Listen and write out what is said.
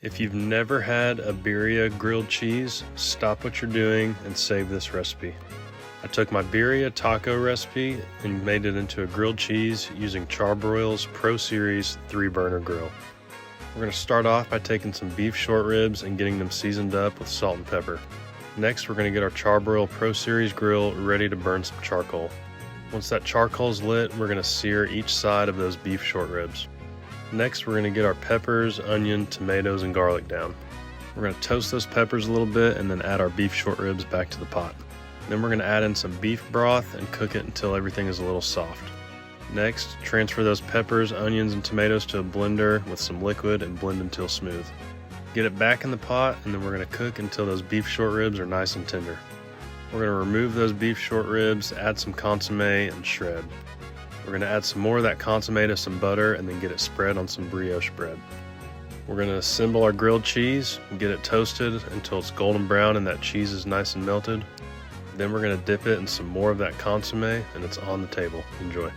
If you've never had a birria grilled cheese, stop what you're doing and save this recipe. I took my birria taco recipe and made it into a grilled cheese using Charbroil's Pro Series 3-burner grill. We're going to start off by taking some beef short ribs and getting them seasoned up with salt and pepper. Next, we're going to get our Charbroil Pro Series grill ready to burn some charcoal. Once that charcoal is lit, we're going to sear each side of those beef short ribs. Next, we're going to get our peppers, onion, tomatoes, and garlic down. We're going to toast those peppers a little bit and then add our beef short ribs back to the pot. Then we're going to add in some beef broth and cook it until everything is a little soft. Next, transfer those peppers, onions, and tomatoes to a blender with some liquid and blend until smooth. Get it back in the pot, and then we're going to cook until those beef short ribs are nice and tender. We're going to remove those beef short ribs, add some consomme, and shred. We're going to add some more of that consomme to some butter and then get it spread on some brioche bread. We're going to assemble our grilled cheese and get it toasted until it's golden brown and that cheese is nice and melted. Then we're going to dip it in some more of that consomme and it's on the table. Enjoy.